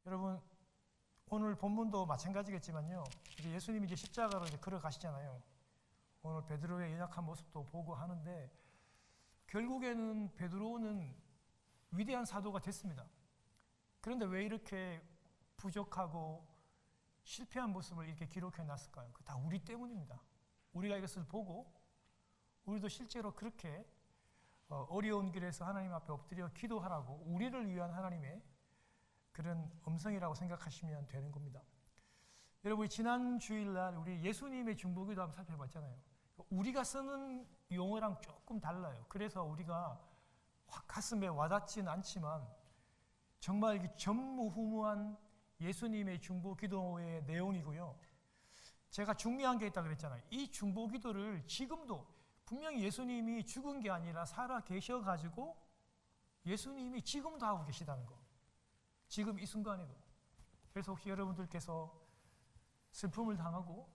여러분, 오늘 본문도 마찬가지겠지만요. 이제 예수님이 이제 십자가로 이제 걸어가시잖아요. 오늘 베드로의 연약한 모습도 보고 하는데 결국에는 베드로는 위대한 사도가 됐습니다. 그런데 왜 이렇게 부족하고 실패한 모습을 이렇게 기록해 놨을까요? 다 우리 때문입니다. 우리가 이것을 보고 우리도 실제로 그렇게 어려운 길에서 하나님 앞에 엎드려 기도하라고 우리를 위한 하나님의 그런 음성이라고 생각하시면 되는 겁니다. 여러분, 지난 주일날 우리 예수님의 중보기도 한번 살펴봤잖아요. 우리가 쓰는 용어랑 조금 달라요. 그래서 우리가 확 가슴에 와닿지는 않지만 정말 전무후무한 예수님의 중보기도의 내용이고요. 제가 중요한 게 있다고 그랬잖아요. 이 중보기도를 지금도 분명히 예수님이 죽은 게 아니라 살아 계셔가지고 예수님이 지금도 하고 계시다는 거. 지금 이 순간에도. 그래서 혹시 여러분들께서 슬픔을 당하고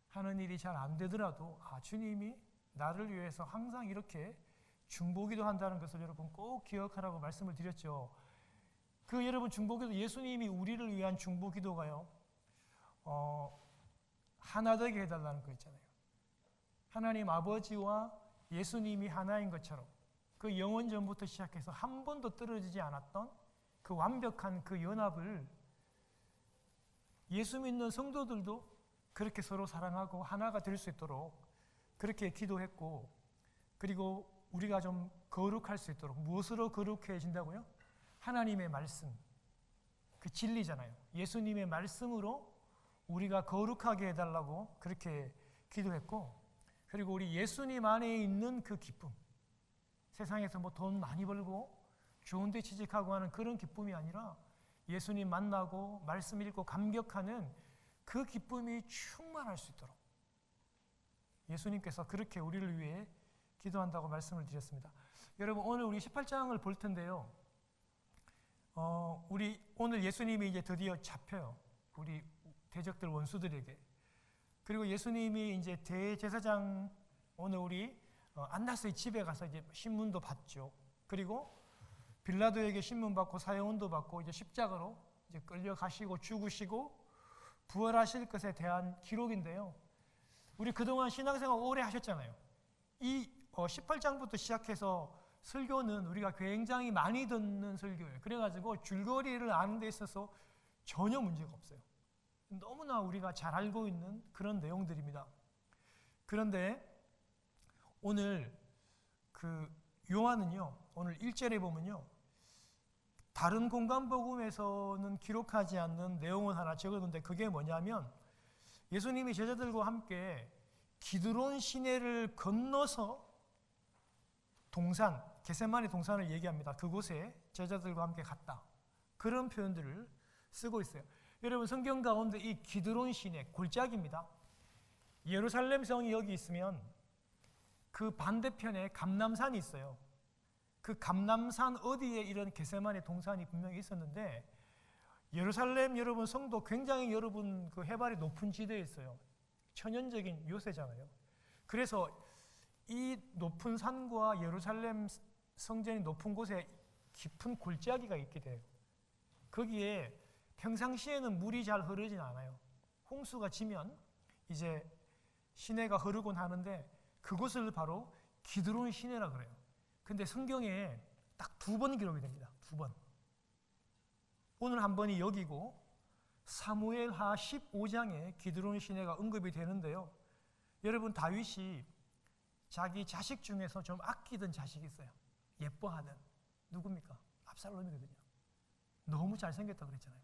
하는 일이 잘 안 되더라도 주님이 나를 위해서 항상 이렇게 중보기도 한다는 것을 여러분 꼭 기억하라고 말씀을 드렸죠. 여러분 중보기도, 예수님이 우리를 위한 중보기도가요, 하나 되게 해달라는 거 있잖아요. 하나님 아버지와 예수님이 하나인 것처럼 그 영원 전부터 시작해서 한 번도 떨어지지 않았던 그 완벽한 그 연합을 예수 믿는 성도들도 그렇게 서로 사랑하고 하나가 될 수 있도록 그렇게 기도했고, 그리고 우리가 좀 거룩할 수 있도록, 무엇으로 거룩해진다고요? 하나님의 말씀, 그 진리잖아요. 예수님의 말씀으로 우리가 거룩하게 해달라고 그렇게 기도했고, 그리고 우리 예수님 안에 있는 그 기쁨, 세상에서 뭐 돈 많이 벌고 좋은 데 취직하고 하는 그런 기쁨이 아니라 예수님 만나고 말씀 읽고 감격하는 그 기쁨이 충만할 수 있도록 예수님께서 그렇게 우리를 위해 기도한다고 말씀을 드렸습니다. 여러분, 오늘 우리 18장을 볼 텐데요. 우리 오늘 예수님이 이제 드디어 잡혀요. 우리 대적들 원수들에게. 그리고 예수님이 이제 대제사장, 오늘 우리 안나스의 집에 가서 이제 신문도 받죠. 그리고 빌라도에게 신문 받고 사형도 받고 이제 십자가로 이제 끌려가시고 죽으시고 부활하실 것에 대한 기록인데요. 우리 그동안 신앙생활 오래 하셨잖아요. 이 18장부터 시작해서 설교는 우리가 굉장히 많이 듣는 설교예요. 그래가지고 줄거리를 아는 데 있어서 전혀 문제가 없어요. 너무나 우리가 잘 알고 있는 그런 내용들입니다. 그런데 오늘 요한은요, 오늘 1절에 보면요, 다른 공간복음에서는 기록하지 않는 내용을 하나 적었는데 그게 뭐냐면 예수님이 제자들과 함께 기드론 시내를 건너서 동산, 겟세마네 동산을 얘기합니다. 그곳에 제자들과 함께 갔다. 그런 표현들을 쓰고 있어요. 여러분, 성경 가운데 이 기드론 시내, 골짜기입니다. 예루살렘 성이 여기 있으면 그 반대편에 감람산이 있어요. 그 감람산 어디에 이런 겟세마네 동산이 분명히 있었는데, 예루살렘 여러분 성도 굉장히 여러분 그 해발이 높은 지대에 있어요. 천연적인 요새잖아요. 그래서 이 높은 산과 예루살렘 성전이 높은 곳에 깊은 골짜기가 있게 돼요. 거기에 평상시에는 물이 잘 흐르진 않아요. 홍수가 지면 이제 시내가 흐르곤 하는데 그곳을 바로 기드론 시내라 그래요. 근데 성경에 딱 2번 기록이 됩니다. 2번. 오늘 한 번이 여기고 사무엘하 15장에 기드론 시내가 언급이 되는데요. 여러분, 다윗이 자기 자식 중에서 좀 아끼던 자식이 있어요. 예뻐하는. 누굽니까? 압살롬이거든요. 너무 잘생겼다고 그랬잖아요.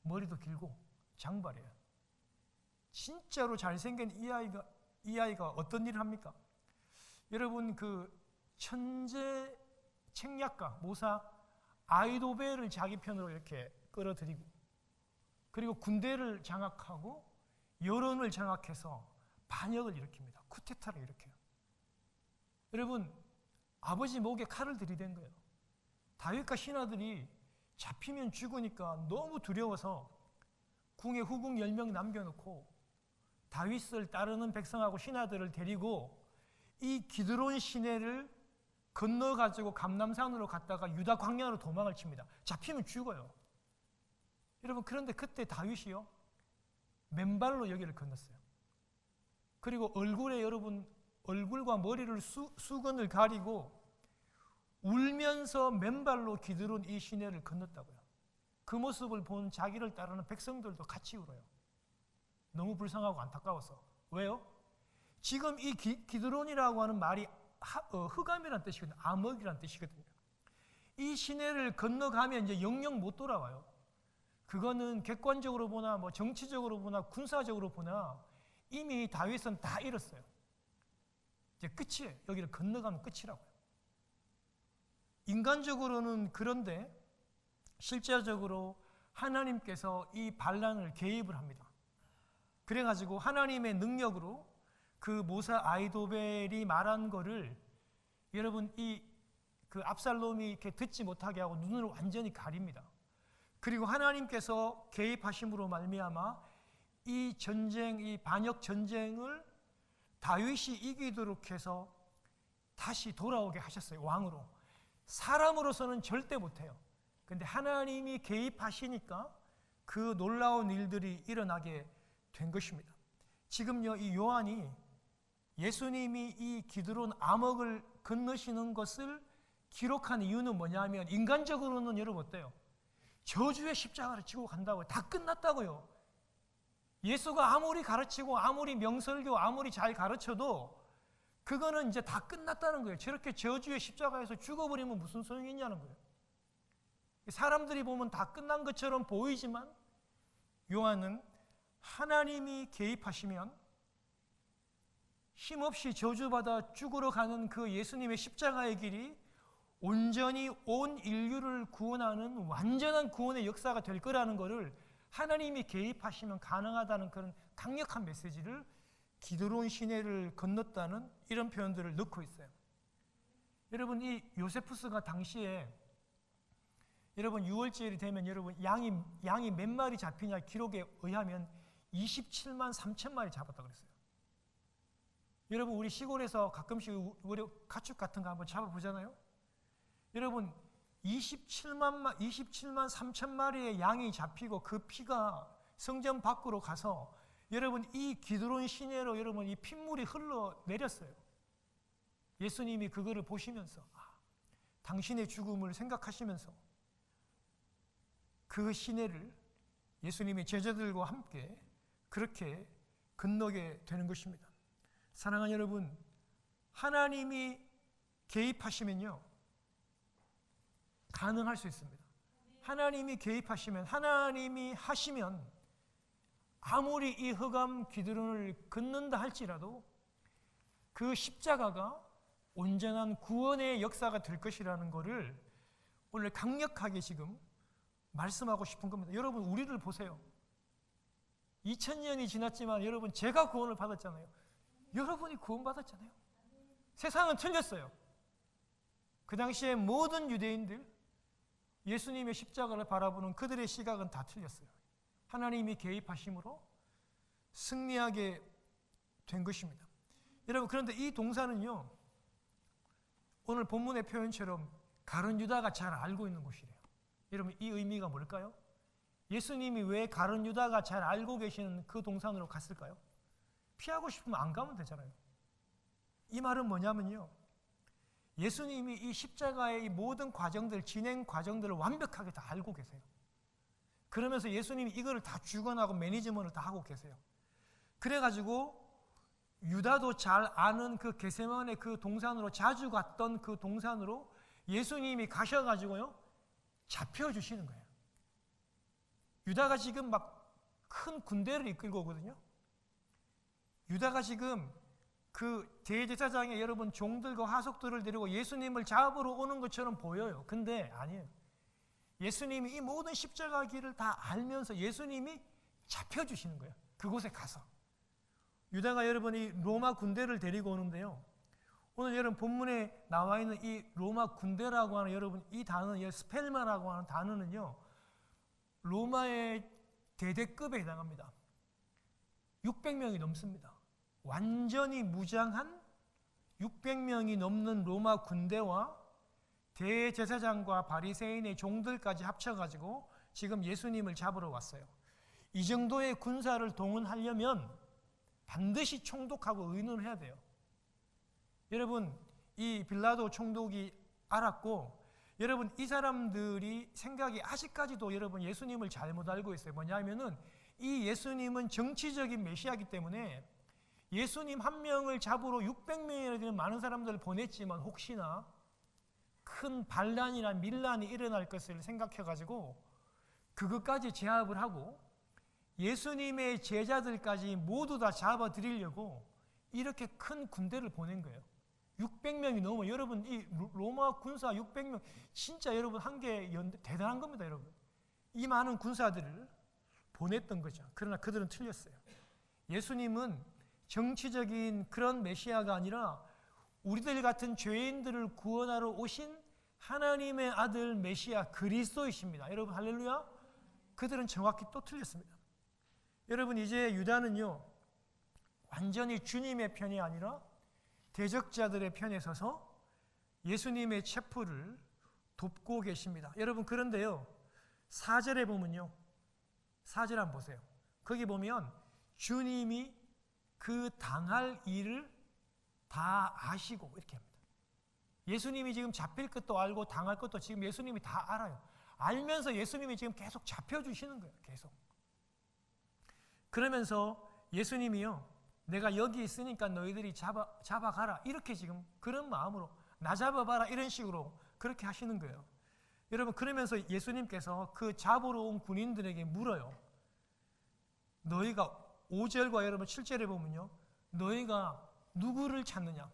머리도 길고 장발이에요. 진짜로 잘생긴 이 아이가 어떤 일을 합니까? 여러분, 그 천재 책략가, 모사 아이도벨을 자기 편으로 이렇게 끌어들이고, 그리고 군대를 장악하고 여론을 장악해서 반역을 일으킵니다. 쿠데타를 일으켜요. 여러분, 아버지 목에 칼을 들이댄 거예요. 다윗과 신하들이 잡히면 죽으니까 너무 두려워서 궁에 후궁 10명 남겨놓고 다윗을 따르는 백성하고 신하들을 데리고 이 기드론 시내를 건너가지고 감람산으로 갔다가 유다 광야로 도망을 칩니다. 잡히면 죽어요. 여러분, 그런데 그때 다윗이요, 맨발로 여기를 건넜어요. 그리고 얼굴에 여러분, 얼굴과 머리를 수건을 가리고 울면서 맨발로 기드론 이 시내를 건넜다고요. 그 모습을 본 자기를 따르는 백성들도 같이 울어요. 너무 불쌍하고 안타까워서. 왜요? 지금 이 기드론이라고 하는 말이 흑암이라는 뜻이거든요. 암흑이라는 뜻이거든요. 이 시내를 건너가면 이제 영영 못 돌아와요. 그거는 객관적으로 보나 뭐 정치적으로 보나 군사적으로 보나 이미 다윗은 다 잃었어요. 이제 끝이에요. 여기를 건너가면 끝이라고요. 인간적으로는 그런데 실제적으로 하나님께서 이 반란을 개입을 합니다. 그래가지고 하나님의 능력으로 그 모사 아히도벨이 말한 거를 여러분 그 압살롬이 이렇게 듣지 못하게 하고 눈을 완전히 가립니다. 그리고 하나님께서 개입하심으로 말미암아 이 전쟁, 이 반역 전쟁을 다윗이 이기도록 해서 다시 돌아오게 하셨어요. 왕으로. 사람으로서는 절대 못해요. 근데 하나님이 개입하시니까 그 놀라운 일들이 일어나게 된 것입니다. 지금요, 이 요한이 예수님이 이 기드론 암흑을 건너시는 것을 기록한 이유는 뭐냐면, 인간적으로는 여러분 어때요? 저주의 십자가를 지고 간다고요. 다 끝났다고요. 예수가 아무리 가르치고 아무리 명설교 아무리 잘 가르쳐도 그거는 이제 다 끝났다는 거예요. 저렇게 저주의 십자가에서 죽어버리면 무슨 소용이 있냐는 거예요. 사람들이 보면 다 끝난 것처럼 보이지만 요한은 하나님이 개입하시면 힘없이 저주받아 죽으러 가는 그 예수님의 십자가의 길이 온전히 온 인류를 구원하는 완전한 구원의 역사가 될 거라는 것을 하나님이 개입하시면 가능하다는 그런 강력한 메시지를 기드론 시내를 건넜다는 이런 표현들을 넣고 있어요. 여러분, 이 요세푸스가 당시에 여러분 6월절이 되면 여러분 양이 몇 마리 잡히냐 기록에 의하면 27만 3천 마리 잡았다고 그랬어요. 여러분, 우리 시골에서 가끔씩 우리 가축 같은 거 한번 잡아보잖아요. 여러분, 27만 3천 마리의 양이 잡히고 그 피가 성전 밖으로 가서 여러분 이 기드론 시내로 여러분 이 핏물이 흘러내렸어요. 예수님이 그거를 보시면서 당신의 죽음을 생각하시면서 그 시내를 예수님이 제자들과 함께 그렇게 건너게 되는 것입니다. 사랑하는 여러분, 하나님이 개입하시면요 가능할 수 있습니다. 하나님이 개입하시면, 하나님이 하시면 아무리 이 흑암 기드론을 걷는다 할지라도 그 십자가가 온전한 구원의 역사가 될 것이라는 것을 오늘 강력하게 지금 말씀하고 싶은 겁니다. 여러분, 우리를 보세요. 2000년이 지났지만 여러분, 제가 구원을 받았잖아요. 여러분이 구원받았잖아요. 세상은 틀렸어요. 그 당시에 모든 유대인들 예수님의 십자가를 바라보는 그들의 시각은 다 틀렸어요. 하나님이 개입하심으로 승리하게 된 것입니다. 여러분, 그런데 이 동사는요 오늘 본문의 표현처럼 가룟 유다가 잘 알고 있는 곳이래요. 여러분, 이 의미가 뭘까요? 예수님이 왜 가룟 유다가 잘 알고 계시는 그 동산으로 갔을까요? 피하고 싶으면 안 가면 되잖아요. 이 말은 뭐냐면요, 예수님이 이 십자가의 이 모든 과정들, 진행 과정들을 완벽하게 다 알고 계세요. 그러면서 예수님이 이거를 다 주관하고 매니지먼트를 다 하고 계세요. 그래가지고 유다도 잘 아는 그 겟세마네 그 동산으로 자주 갔던 그 동산으로 예수님이 가셔가지고요 잡혀주시는 거예요. 유다가 지금 막 큰 군대를 이끌고 오거든요. 유다가 지금 그 대제사장의 여러분 종들과 하속들을 데리고 예수님을 잡으러 오는 것처럼 보여요. 근데 아니에요. 예수님이 이 모든 십자가 길을 다 알면서 예수님이 잡혀주시는 거예요. 그곳에 가서. 유다가 여러분이 로마 군대를 데리고 오는데요. 오늘 여러분 본문에 나와 있는 이 로마 군대라고 하는 여러분 이 단어는 스펠마라고 하는 단어는요. 로마의 대대급에 해당합니다. 600명이 넘습니다. 완전히 무장한 600명이 넘는 로마 군대와 대제사장과 바리새인의 종들까지 합쳐가지고 지금 예수님을 잡으러 왔어요. 이 정도의 군사를 동원하려면 반드시 총독하고 의논을 해야 돼요. 여러분, 이 빌라도 총독이 알았고, 여러분, 이 사람들이 생각이 아직까지도 여러분 예수님을 잘못 알고 있어요. 뭐냐면은 이 예수님은 정치적인 메시아이기 때문에 예수님 한 명을 잡으러 600명이나 되는 많은 사람들을 보냈지만 혹시나 큰 반란이나 밀란이 일어날 것을 생각해가지고 그것까지 제압을 하고 예수님의 제자들까지 모두 다 잡아들이려고 이렇게 큰 군대를 보낸 거예요. 600명이 넘어. 여러분, 이 로마 군사 600명 진짜 여러분 한계 대단한 겁니다. 여러분, 이 많은 군사들을 보냈던 거죠. 그러나 그들은 틀렸어요. 예수님은 정치적인 그런 메시아가 아니라 우리들 같은 죄인들을 구원하러 오신 하나님의 아들 메시아 그리스도이십니다. 여러분, 할렐루야. 그들은 정확히 또 틀렸습니다. 여러분, 이제 유다는요 완전히 주님의 편이 아니라 대적자들의 편에 서서 예수님의 체포를 돕고 계십니다. 여러분, 그런데요 4절에 보면요, 4절 한번 보세요. 거기 보면 주님이 그 당할 일을 다 아시고 이렇게 합니다. 예수님이 지금 잡힐 것도 알고 당할 것도 지금 예수님이 다 알아요. 알면서 예수님이 지금 계속 잡혀주시는 거예요. 계속. 그러면서 예수님이요, 내가 여기 있으니까 너희들이 잡아가라, 이렇게 지금 그런 마음으로 나 잡아봐라 이런 식으로 그렇게 하시는 거예요. 여러분, 그러면서 예수님께서 그 잡으러 온 군인들에게 물어요. 너희가 5절과 여러분 7절에 보면요, 너희가 누구를 찾느냐?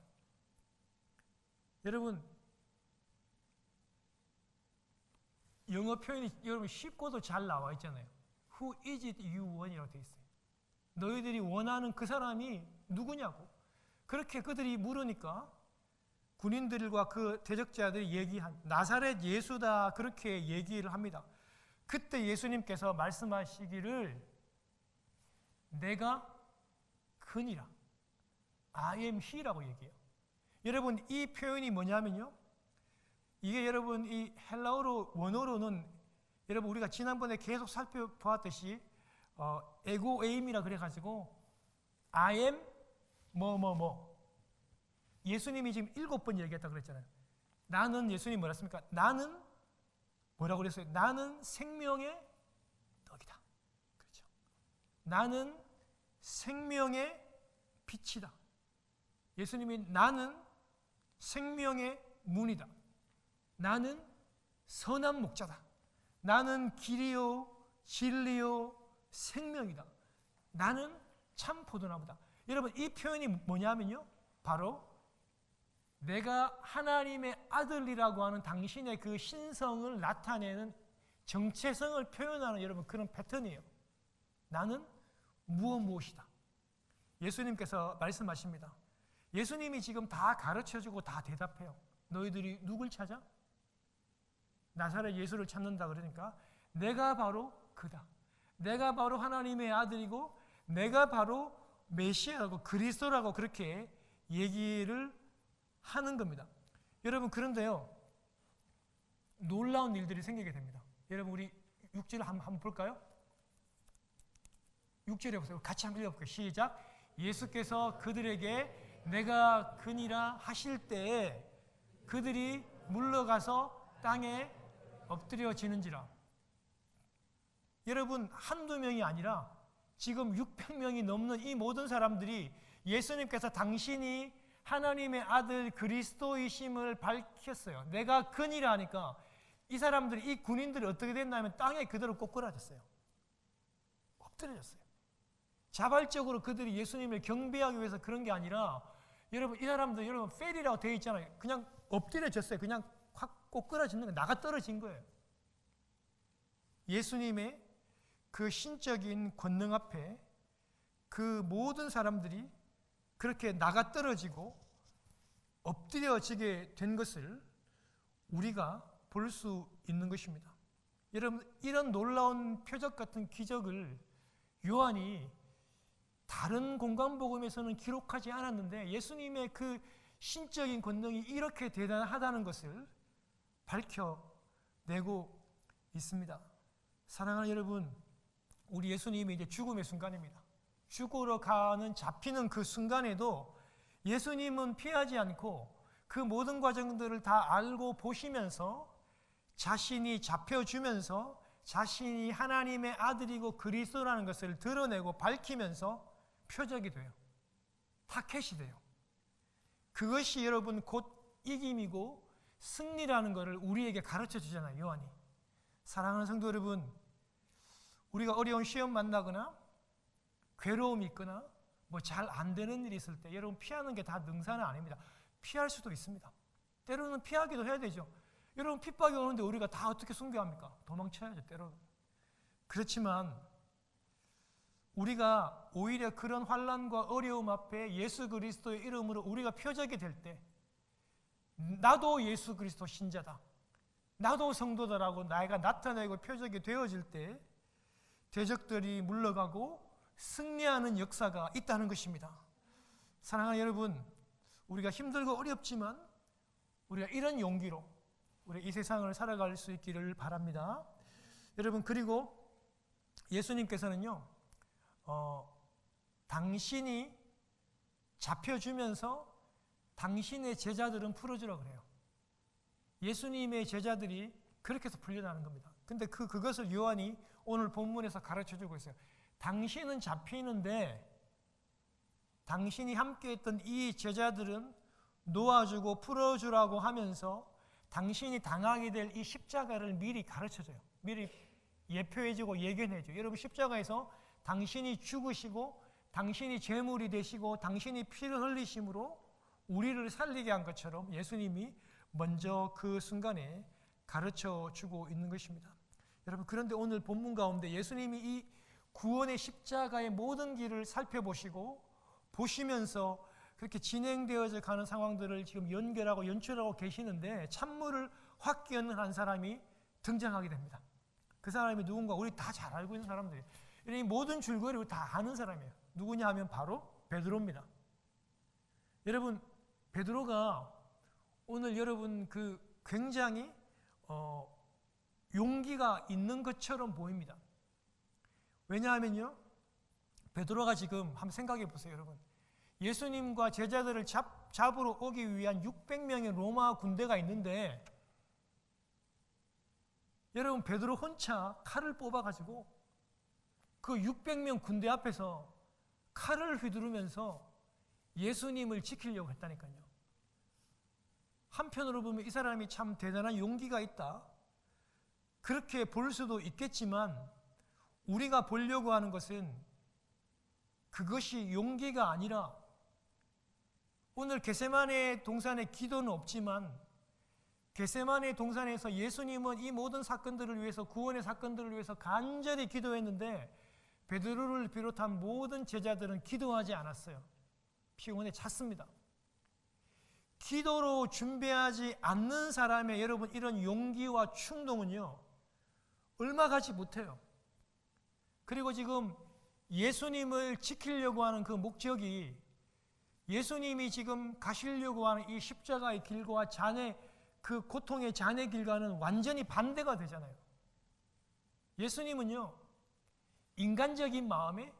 여러분, 영어 표현이 여러분 쉽고도 잘 나와 있잖아요. Who is it you want이라고 되어 있어요. 너희들이 원하는 그 사람이 누구냐고. 그렇게 그들이 물으니까 군인들과 그 대적자들이 얘기한 나사렛 예수다, 그렇게 얘기를 합니다. 그때 예수님께서 말씀하시기를 내가 그니라, I am he라고 얘기해요. 여러분, 이 표현이 뭐냐면요, 이게 여러분 이 헬라어로 원어로는 여러분 우리가 지난번에 계속 살펴보았듯이 에고에임이라 그래가지고 I am 뭐뭐뭐. 예수님이 지금 7번 얘기했다고 그랬잖아요. 나는, 예수님 뭐라 했습니까? 나는 뭐라고 그랬어요? 나는 생명의 떡이다. 그렇죠? 나는 생명의 빛이다. 예수님이 나는 생명의 문이다. 나는 선한 목자다. 나는 길이요 진리요 생명이다. 나는 참 포도나무다. 여러분, 이 표현이 뭐냐면요, 바로 내가 하나님의 아들이라고 하는 당신의 그 신성을 나타내는 정체성을 표현하는 여러분 그런 패턴이에요. 나는 무엇이다. 예수님께서 말씀하십니다. 예수님이 지금 다 가르쳐주고 다 대답해요. 너희들이 누굴 찾아? 나사렛 예수를 찾는다 그러니까 내가 바로 그다. 내가 바로 하나님의 아들이고 내가 바로 메시아라고 그리스도라고 그렇게 얘기를 하는 겁니다. 여러분, 그런데요 놀라운 일들이 생기게 됩니다. 여러분, 우리 6절 한번 볼까요? 6절에 보세요. 같이 한번 읽어볼게요. 시작. 예수께서 그들에게 내가 그니라 하실 때에 그들이 물러가서 땅에 엎드려지는지라. 여러분, 한두 명이 아니라 지금 600명이 넘는 이 모든 사람들이 예수님께서 당신이 하나님의 아들 그리스도이심을 밝혔어요. 내가 그니라 하니까 이 사람들이, 이 군인들이 어떻게 됐냐면 땅에 그대로 꼬꾸라졌어요. 엎드려졌어요. 자발적으로 그들이 예수님을 경배하기 위해서 그런 게 아니라 여러분, 이 사람들 여러분 펠이라고 되어 있잖아요. 그냥 엎드려졌어요. 그냥 확 꼬꾸라지는 거예요. 나가 떨어진 거예요. 예수님의 그 신적인 권능 앞에 그 모든 사람들이 그렇게 나가 떨어지고 엎드려지게 된 것을 우리가 볼 수 있는 것입니다. 여러분, 이런 놀라운 표적 같은 기적을 요한이 다른 공간복음에서는 기록하지 않았는데 예수님의 그 신적인 권능이 이렇게 대단하다는 것을 밝혀내고 있습니다. 사랑하는 여러분, 우리 예수님이 이제 죽음의 순간입니다. 죽으러 가는 잡히는 그 순간에도 예수님은 피하지 않고 그 모든 과정들을 다 알고 보시면서 자신이 잡혀주면서 자신이 하나님의 아들이고 그리스도라는 것을 드러내고 밝히면서 표적이 돼요. 타켓이 돼요. 그것이 여러분 곧 이김이고 승리라는 것을 우리에게 가르쳐 주잖아요, 요한이. 사랑하는 성도 여러분, 우리가 어려운 시험 만나거나 괴로움이 있거나 뭐 잘 안 되는 일이 있을 때 여러분 피하는 게 다 능사는 아닙니다. 피할 수도 있습니다. 때로는 피하기도 해야 되죠. 여러분 핍박이 오는데 우리가 다 어떻게 숭배합니까? 도망쳐야죠, 때로는. 그렇지만 우리가 오히려 그런 환난과 어려움 앞에 예수 그리스도의 이름으로 우리가 표적이 될 때, 나도 예수 그리스도 신자다, 나도 성도다라고 나이가 나타내고 표적이 되어질 때 대적들이 물러가고 승리하는 역사가 있다는 것입니다. 사랑하는 여러분, 우리가 힘들고 어렵지만 우리가 이런 용기로 우리 이 세상을 살아갈 수 있기를 바랍니다. 여러분, 그리고 예수님께서는요, 당신이 잡혀주면서 당신의 제자들은 풀어주라고 그래요. 예수님의 제자들이 그렇게 해서 풀려나는 겁니다. 근데 그것을 요한이 오늘 본문에서 가르쳐주고 있어요. 당신은 잡히는데 당신이 함께했던 이 제자들은 놓아주고 풀어주라고 하면서 당신이 당하게 될 이 십자가를 미리 가르쳐줘요. 미리 예표해주고 예견해줘요. 여러분, 십자가에서 당신이 죽으시고 당신이 제물이 되시고 당신이 피를 흘리심으로 우리를 살리게 한 것처럼 예수님이 먼저 그 순간에 가르쳐주고 있는 것입니다. 여러분, 그런데 오늘 본문 가운데 예수님이 이 구원의 십자가의 모든 길을 살펴보시고 보시면서 그렇게 진행되어져 가는 상황들을 지금 연결하고 연출하고 계시는데 찬물을 확 끼얹는 한 사람이 등장하게 됩니다. 그 사람이 누군가 우리 다 잘 알고 있는 사람들이에요. 이 모든 줄거리를 다 아는 사람이에요. 누구냐 하면 바로 베드로입니다. 여러분, 베드로가 오늘 여러분 그 굉장히 용기가 있는 것처럼 보입니다. 왜냐하면요, 베드로가 지금 한번 생각해 보세요, 여러분. 예수님과 제자들을 잡으러 오기 위한 600명의 로마 군대가 있는데 여러분, 베드로 혼자 칼을 뽑아가지고 그 600명 군대 앞에서 칼을 휘두르면서 예수님을 지키려고 했다니까요. 한편으로 보면 이 사람이 참 대단한 용기가 있다, 그렇게 볼 수도 있겠지만 우리가 보려고 하는 것은 그것이 용기가 아니라 오늘 겟세마네 동산의 기도는 없지만 겟세마네 동산에서 예수님은 이 모든 사건들을 위해서, 구원의 사건들을 위해서 간절히 기도했는데 베드로를 비롯한 모든 제자들은 기도하지 않았어요. 피곤에 잤습니다. 기도로 준비하지 않는 사람의 여러분 이런 용기와 충동은요, 얼마 가지 못해요. 그리고 지금 예수님을 지키려고 하는 그 목적이 예수님이 지금 가시려고 하는 이 십자가의 길과 그 고통의 잔의 길과는 완전히 반대가 되잖아요. 예수님은요, 인간적인 마음에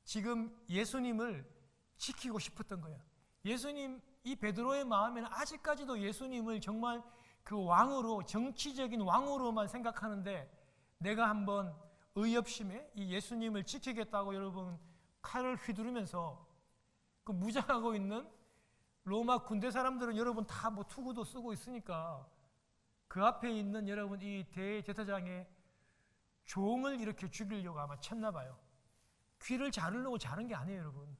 지금 예수님을 지키고 싶었던 거예요. 예수님, 이 베드로의 마음에는 아직까지도 예수님을 정말 그 왕으로, 정치적인 왕으로만 생각하는데 내가 한번 의협심에 이 예수님을 지키겠다고 여러분 칼을 휘두르면서 그 무장하고 있는 로마 군대 사람들은 여러분 다 뭐 투구도 쓰고 있으니까 그 앞에 있는 여러분 이 대제사장의 종을 이렇게 죽이려고 아마 쳤나 봐요. 귀를 자르려고 자른 게 아니에요, 여러분.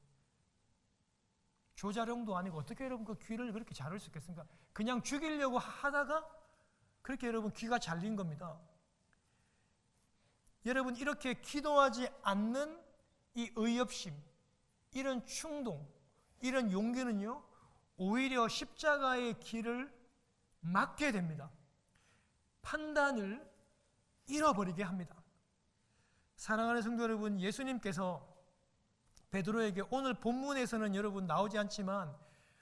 조자룡도 아니고 어떻게 여러분 그 귀를 그렇게 자를 수 있겠습니까? 그냥 죽이려고 하다가 그렇게 여러분 귀가 잘린 겁니다. 여러분, 이렇게 기도하지 않는 이 의협심, 이런 충동, 이런 용기는요, 오히려 십자가의 길을 막게 됩니다. 판단을 잃어버리게 합니다. 사랑하는 성도 여러분, 예수님께서 베드로에게 오늘 본문에서는 여러분 나오지 않지만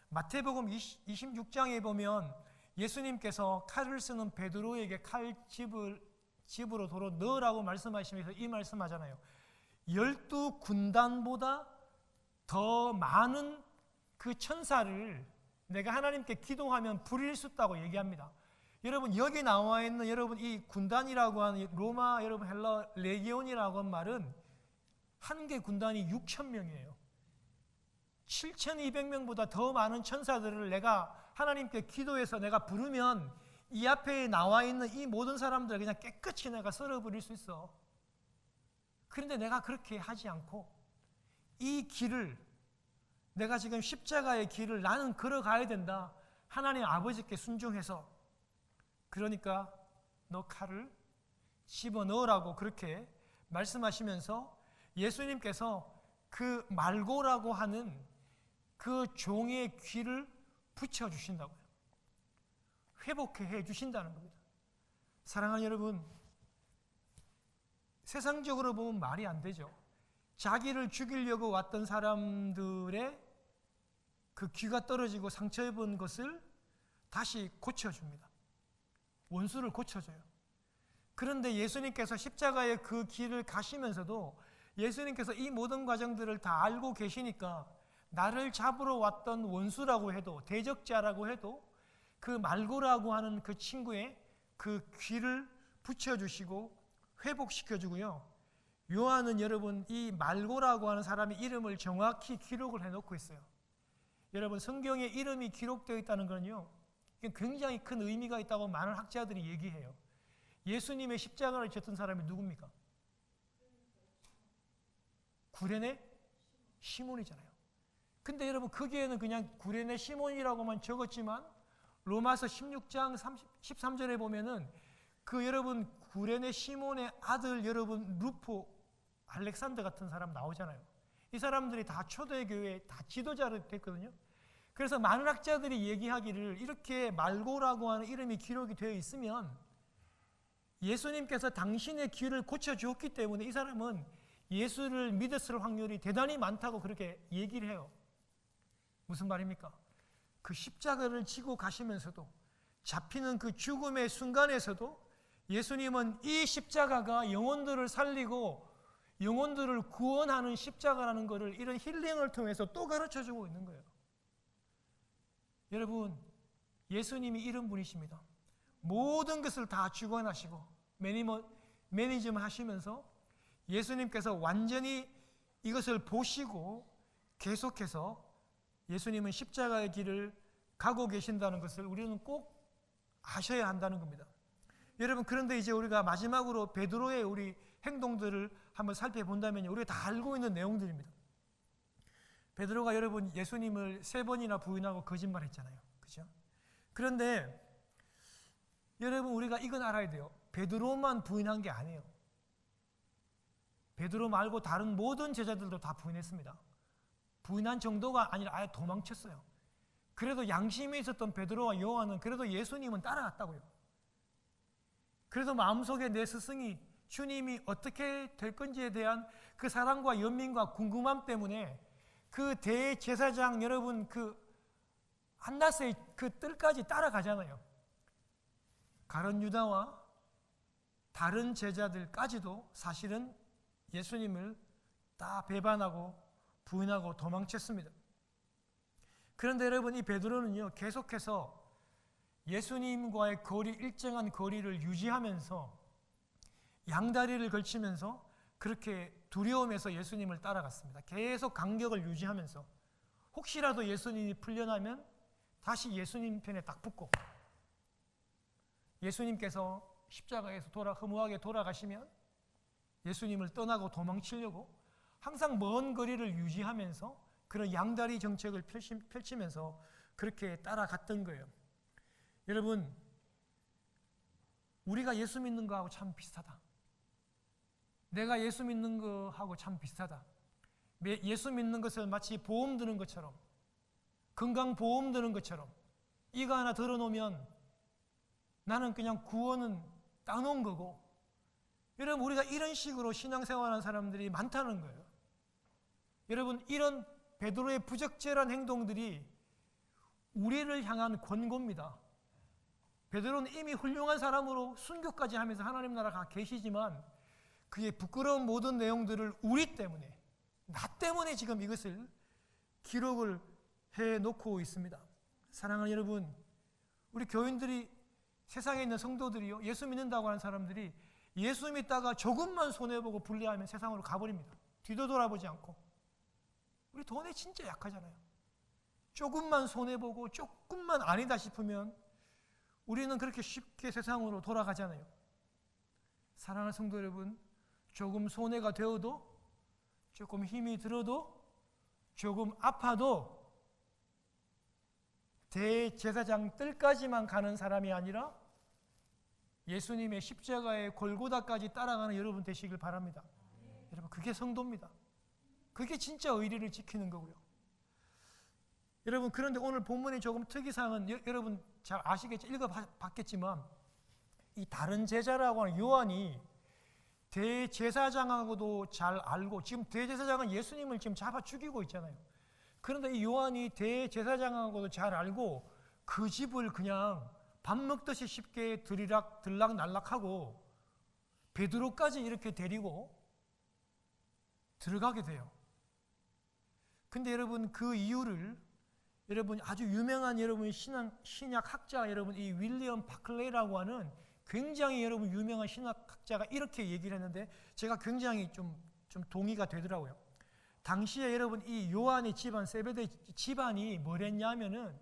마태복음 26장에 보면 예수님께서 칼을 쓰는 베드로에게 칼집을 집으로 도로 넣으라고 말씀하시면서 이 말씀하잖아요. 12군단보다 더 많은 그 천사를 내가 하나님께 기도하면 부릴 수 있다고 얘기합니다. 여러분 여기 나와 있는 여러분 이 군단이라고 하는 로마 여러분 헬라 레기온이라고 하는 말은 한 개 군단이 6,000명이에요. 7,200명보다 더 많은 천사들을 내가 하나님께 기도해서 내가 부르면 이 앞에 나와 있는 이 모든 사람들을 그냥 깨끗이 내가 썰어버릴 수 있어. 그런데 내가 그렇게 하지 않고 이 길을 내가 지금 십자가의 길을 나는 걸어가야 된다. 하나님 아버지께 순종해서 그러니까 너 칼을 집어넣으라고 그렇게 말씀하시면서 예수님께서 그 말고라고 하는 그 종의 귀를 붙여주신다고요. 회복해 주신다는 겁니다. 사랑하는 여러분, 세상적으로 보면 말이 안 되죠. 자기를 죽이려고 왔던 사람들의 그 귀가 떨어지고 상처 입은 것을 다시 고쳐줍니다. 원수를 고쳐줘요. 그런데 예수님께서 십자가의 그 길을 가시면서도 예수님께서 이 모든 과정들을 다 알고 계시니까 나를 잡으러 왔던 원수라고 해도 대적자라고 해도 그 말고라고 하는 그 친구의 그 귀를 붙여주시고 회복시켜주고요. 요한은 여러분 이 말고라고 하는 사람의 이름을 정확히 기록을 해놓고 있어요. 여러분 성경에 이름이 기록되어 있다는 건요 굉장히 큰 의미가 있다고 많은 학자들이 얘기해요. 예수님의 십자가를 졌던 사람이 누굽니까? 구레네 시몬이잖아요. 근데 여러분 거기에는 그냥 구레네 시몬이라고만 적었지만 로마서 16장 13절에 보면은 그 여러분 구레네 시몬의 아들 여러분 루포 알렉산더 같은 사람 나오잖아요. 이 사람들이 다 초대교회 다 지도자로 됐거든요. 그래서 많은 학자들이 얘기하기를 이렇게 말고라고 하는 이름이 기록이 되어 있으면 예수님께서 당신의 귀를 고쳐주었기 때문에 이 사람은 예수를 믿었을 확률이 대단히 많다고 그렇게 얘기를 해요. 무슨 말입니까? 그 십자가를 지고 가시면서도 잡히는 그 죽음의 순간에서도 예수님은 이 십자가가 영혼들을 살리고 영혼들을 구원하는 십자가라는 것을 이런 힐링을 통해서 또 가르쳐주고 있는 거예요. 여러분 예수님이 이런 분이십니다. 모든 것을 다 주관하시고 매니지먼트 하시면서 예수님께서 완전히 이것을 보시고 계속해서 예수님은 십자가의 길을 가고 계신다는 것을 우리는 꼭 아셔야 한다는 겁니다. 여러분 그런데 이제 우리가 마지막으로 베드로의 우리 행동들을 한번 살펴본다면 우리가 다 알고 있는 내용들입니다. 베드로가 여러분 예수님을 3번이나 부인하고 거짓말했잖아요. 그렇죠? 그런데 여러분 우리가 이건 알아야 돼요. 베드로만 부인한 게 아니에요. 베드로 말고 다른 모든 제자들도 다 부인했습니다. 부인한 정도가 아니라 아예 도망쳤어요. 그래도 양심이 있었던 베드로와 요한은 그래도 예수님은 따라갔다고요. 그래도 마음속에 내 스승이 주님이 어떻게 될 건지에 대한 그 사랑과 연민과 궁금함 때문에 그 대제사장 여러분 그 한나스의 그 뜰까지 따라가잖아요. 가룟 유다와 다른 제자들까지도 사실은 예수님을 다 배반하고 부인하고 도망쳤습니다. 그런데 여러분 이 베드로는요 계속해서 예수님과의 일정한 거리를 유지하면서 양다리를 걸치면서 그렇게 두려움에서 예수님을 따라갔습니다. 계속 간격을 유지하면서 혹시라도 예수님이 풀려나면 다시 예수님 편에 딱 붙고 예수님께서 십자가에서 허무하게 돌아가시면 예수님을 떠나고 도망치려고 항상 먼 거리를 유지하면서 그런 양다리 정책을 펼치면서 그렇게 따라갔던 거예요. 여러분 우리가 예수 믿는 거하고 참 비슷하다. 내가 예수 믿는 거하고 참 비슷하다. 예수 믿는 것을 마치 보험 드는 것처럼 건강보험 드는 것처럼 이거 하나 들어놓으면 나는 그냥 구원은 따놓은 거고 여러분 우리가 이런 식으로 신앙생활하는 사람들이 많다는 거예요. 여러분 이런 베드로의 부적절한 행동들이 우리를 향한 권고입니다. 베드로는 이미 훌륭한 사람으로 순교까지 하면서 하나님 나라가 계시지만 그의 부끄러운 모든 내용들을 우리 때문에, 나 때문에 지금 이것을 기록을 해놓고 있습니다. 사랑하는 여러분, 우리 교인들이, 세상에 있는 성도들이요, 예수 믿는다고 하는 사람들이 예수 믿다가 조금만 손해보고 불리하면 세상으로 가버립니다. 뒤도 돌아보지 않고. 우리 돈에 진짜 약하잖아요. 조금만 손해보고 조금만 아니다 싶으면 우리는 그렇게 쉽게 세상으로 돌아가잖아요. 사랑하는 성도 여러분, 조금 손해가 되어도, 조금 힘이 들어도, 조금 아파도 대제사장 뜰까지만 가는 사람이 아니라 예수님의 십자가의 골고다까지 따라가는 여러분 되시길 바랍니다. 여러분, 그게 성도입니다. 그게 진짜 의리를 지키는 거고요. 여러분, 그런데 오늘 본문의 조금 특이사항은 여러분 잘 아시겠죠? 읽어봤겠지만 이 다른 제자라고 하는 요한이 대제사장하고도 잘 알고, 지금 대제사장은 예수님을 지금 잡아 죽이고 있잖아요. 그런데 이 요한이 대제사장하고도 잘 알고 그 집을 그냥 밥 먹듯이 쉽게 들락날락하고 베드로까지 이렇게 데리고 들어가게 돼요. 근데 여러분, 그 이유를 여러분 아주 유명한 여러분 신약 학자 여러분 이 윌리엄 바클레이라고 하는 굉장히 여러분 유명한 신학학자가 이렇게 얘기를 했는데 제가 굉장히 좀 동의가 되더라고요. 당시에 여러분 이 요한의 집안, 세베대 집안이 뭐랬냐면은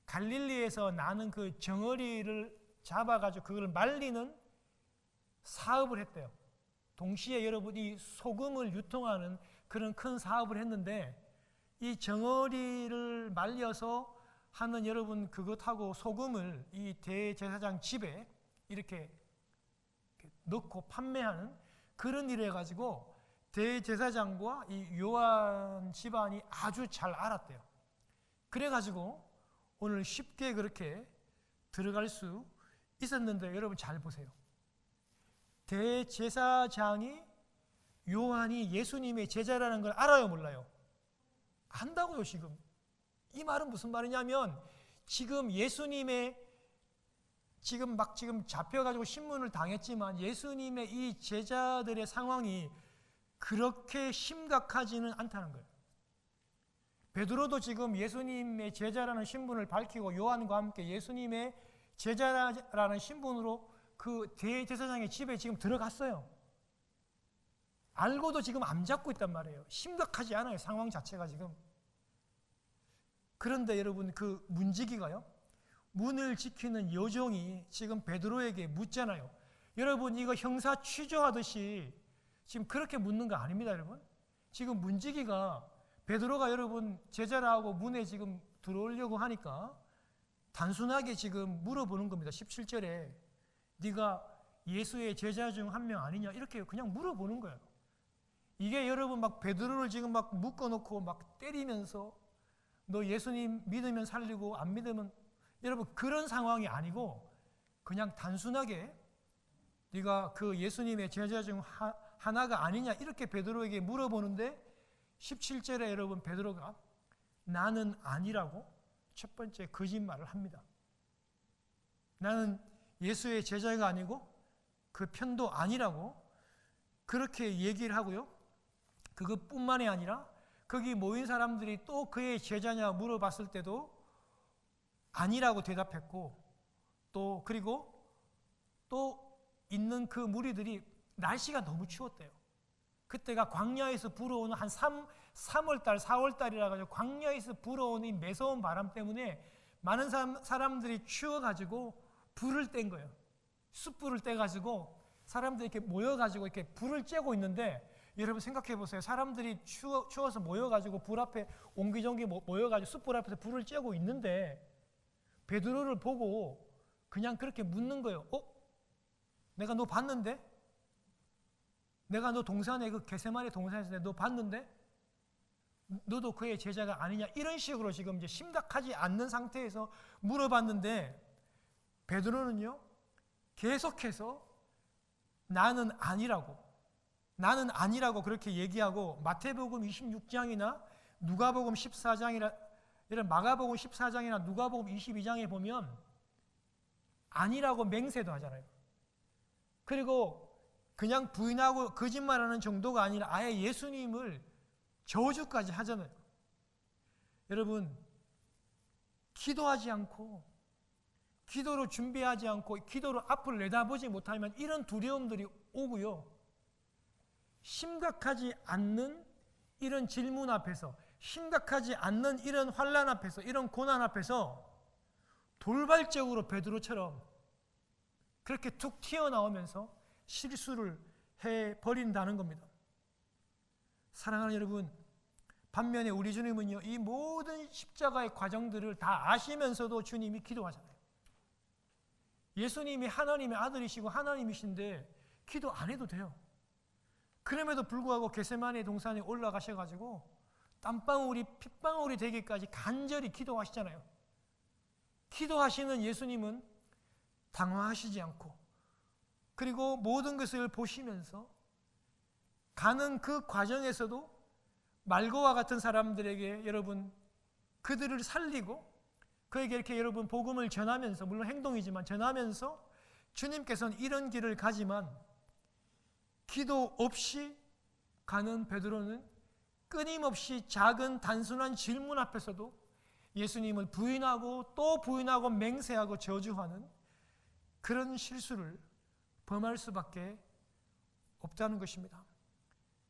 갈릴리에서 나는 그 정어리를 잡아가지고 그걸 말리는 사업을 했대요. 동시에 여러분 이 소금을 유통하는 그런 큰 사업을 했는데 이 정어리를 말려서 하는 여러분 그것하고 소금을 이 대제사장 집에 이렇게 넣고 판매하는 그런 일을 해가지고 대제사장과 이 요한 집안이 아주 잘 알았대요. 그래가지고 오늘 쉽게 그렇게 들어갈 수 있었는데 여러분 잘 보세요. 대제사장이 요한이 예수님의 제자라는 걸 알아요, 몰라요? 안다고요. 지금 이 말은 무슨 말이냐면 지금 예수님의 지금 잡혀가지고 신문을 당했지만 예수님의 이 제자들의 상황이 그렇게 심각하지는 않다는 거예요. 베드로도 지금 예수님의 제자라는 신분을 밝히고 요한과 함께 예수님의 제자라는 신분으로 그 대제사장의 집에 지금 들어갔어요. 알고도 지금 안 잡고 있단 말이에요. 심각하지 않아요, 상황 자체가 지금. 그런데 여러분 그 문지기가요, 문을 지키는 여종이 지금 베드로에게 묻잖아요. 여러분 이거 형사 취조하듯이 지금 그렇게 묻는 거 아닙니다, 여러분. 지금 문지기가 베드로가 여러분 제자라고 문에 지금 들어오려고 하니까 단순하게 지금 물어보는 겁니다. 17절에 네가 예수의 제자 중 한 명 아니냐 이렇게 그냥 물어보는 거예요. 이게 여러분 막 베드로를 지금 막 묶어놓고 막 때리면서 너 예수님 믿으면 살리고 안 믿으면, 여러분 그런 상황이 아니고 그냥 단순하게 네가 그 예수님의 제자 중 하나가 아니냐 이렇게 베드로에게 물어보는데 17절에 여러분 베드로가 나는 아니라고 첫 번째 거짓말을 합니다. 나는 예수의 제자가 아니고 그 편도 아니라고 그렇게 얘기를 하고요. 그것뿐만이 아니라 거기 모인 사람들이 또 그의 제자냐 물어봤을 때도 아니라고 대답했고, 또 그리고 또 있는 그 무리들이 날씨가 너무 추웠대요. 그때가 광야에서 불어오는 한 3월달, 4월달이라 가지고 광야에서 불어오는 이 매서운 바람 때문에 많은 사람들이 추워가지고 불을 뗀 거예요. 숯불을 떼가지고 사람들이 이렇게 모여가지고 이렇게 불을 쬐고 있는데, 여러분 생각해 보세요. 사람들이 추워서 모여가지고 불 앞에 옹기종기 모여가지고 숯불 앞에서 불을 쬐고 있는데 베드로를 보고 그냥 그렇게 묻는 거예요. 내가 너 봤는데? 내가 너 동산에 그 게세마네 동산에서 너 봤는데? 너도 그의 제자가 아니냐? 이런 식으로 지금 이제 심각하지 않는 상태에서 물어봤는데 베드로는요 계속해서 나는 아니라고 그렇게 얘기하고, 마태복음 26장이나 누가복음 14장이나 이런 마가복음 14장이나 누가복음 22장에 보면 아니라고 맹세도 하잖아요. 그리고 그냥 부인하고 거짓말하는 정도가 아니라 아예 예수님을 저주까지 하잖아요. 여러분, 기도하지 않고 기도로 준비하지 않고 기도로 앞을 내다보지 못하면 이런 두려움들이 오고요. 심각하지 않는 이런 질문 앞에서, 심각하지 않는 이런 환난 앞에서, 이런 고난 앞에서 돌발적으로 베드로처럼 그렇게 툭 튀어나오면서 실수를 해버린다는 겁니다. 사랑하는 여러분, 반면에 우리 주님은요, 이 모든 십자가의 과정들을 다 아시면서도 주님이 기도하잖아요. 예수님이 하나님의 아들이시고 하나님이신데 기도 안 해도 돼요. 그럼에도 불구하고 겟세마네 동산에 올라가셔가지고 땀방울이 핏방울이 되기까지 간절히 기도하시잖아요. 기도하시는 예수님은 당황하시지 않고, 그리고 모든 것을 보시면서 가는 그 과정에서도 말고와 같은 사람들에게 여러분 그들을 살리고 그에게 이렇게 여러분 복음을 전하면서, 물론 행동이지만 전하면서 주님께서는 이런 길을 가지만 기도 없이 가는 베드로는 끊임없이 작은 단순한 질문 앞에서도 예수님을 부인하고 또 부인하고 맹세하고 저주하는 그런 실수를 범할 수밖에 없다는 것입니다.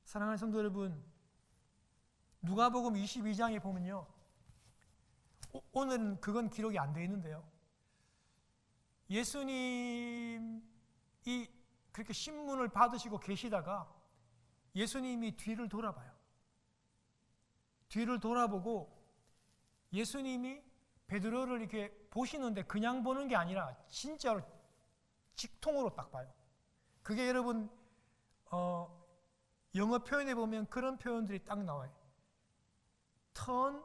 사랑하는 성도 여러분, 누가복음 22장에 보면요, 오늘은 그건 기록이 안 되어 있는데요, 예수님이 그렇게 신문을 받으시고 계시다가 예수님이 뒤를 돌아봐요. 뒤를 돌아보고 예수님이 베드로를 이렇게 보시는데 그냥 보는 게 아니라 진짜로 직통으로 딱 봐요. 그게 여러분 영어 표현에 보면 그런 표현들이 딱 나와요. turned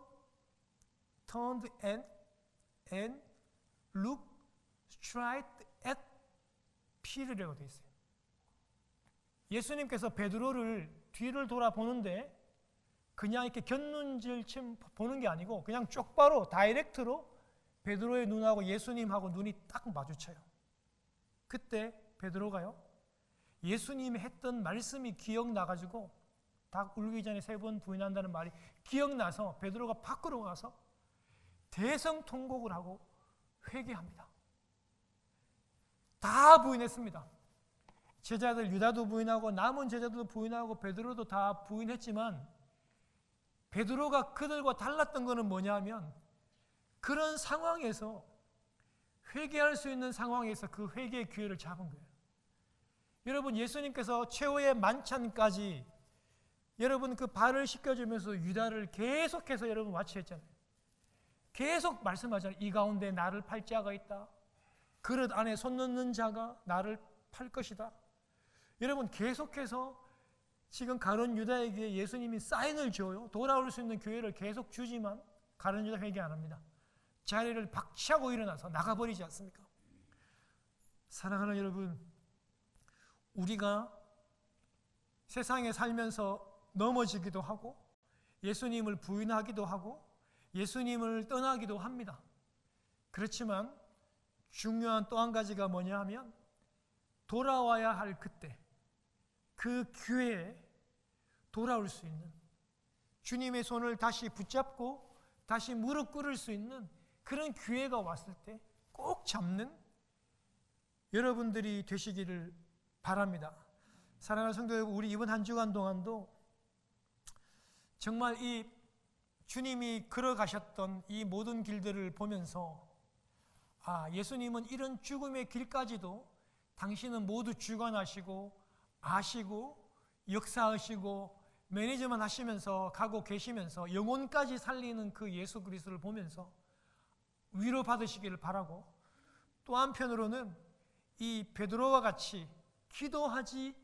and looked straight at Peter이라고 되어 있어요. 예수님께서 베드로를 뒤를 돌아보는데 그냥 이렇게 곁눈질처럼 보는 게 아니고 그냥 쪽바로 다이렉트로 베드로의 눈하고 예수님하고 눈이 딱 마주쳐요. 그때 베드로가요, 예수님이 했던 말씀이 기억나가지고 닭 울기 전에 3번 부인한다는 말이 기억나서 베드로가 밖으로 가서 대성통곡을 하고 회개합니다. 다 부인했습니다. 제자들 유다도 부인하고 남은 제자들도 부인하고 베드로도 다 부인했지만 베드로가 그들과 달랐던 것은 뭐냐면 그런 상황에서 회개할 수 있는 상황에서 그 회개의 기회를 잡은 거예요. 여러분, 예수님께서 최후의 만찬까지 여러분 그 발을 씻겨주면서 유다를 계속해서 여러분 와치했잖아요. 계속 말씀하잖아요. 이 가운데 나를 팔 자가 있다. 그릇 안에 손 넣는 자가 나를 팔 것이다. 여러분, 계속해서 지금 가룟 유다에게 예수님이 사인을 줘요. 돌아올 수 있는 기회를 계속 주지만 가룟 유다 회개 안 합니다. 자리를 박차고 일어나서 나가버리지 않습니까? 사랑하는 여러분, 우리가 세상에 살면서 넘어지기도 하고 예수님을 부인하기도 하고 예수님을 떠나기도 합니다. 그렇지만 중요한 또 한 가지가 뭐냐 하면 돌아와야 할 그때, 그 기회에 돌아올 수 있는, 주님의 손을 다시 붙잡고 다시 무릎 꿇을 수 있는 그런 기회가 왔을 때 꼭 잡는 여러분들이 되시기를 바랍니다. 사랑하는 성도 여러분, 우리 이번 한 주간 동안도 정말 이 주님이 걸어가셨던 이 모든 길들을 보면서 예수님은 이런 죽음의 길까지도 당신은 모두 주관하시고 아시고 역사하시고 매니저만 하시면서 가고 계시면서 영혼까지 살리는 그 예수 그리스도를 보면서 위로받으시기를 바라고, 또 한편으로는 이 베드로와 같이 기도하지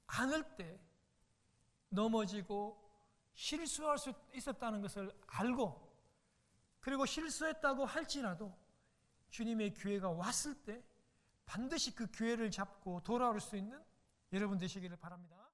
않을 때 넘어지고 실수할 수 있었다는 것을 알고, 그리고 실수했다고 할지라도 주님의 기회가 왔을 때 반드시 그 기회를 잡고 돌아올 수 있는 여러분 되시기를 바랍니다.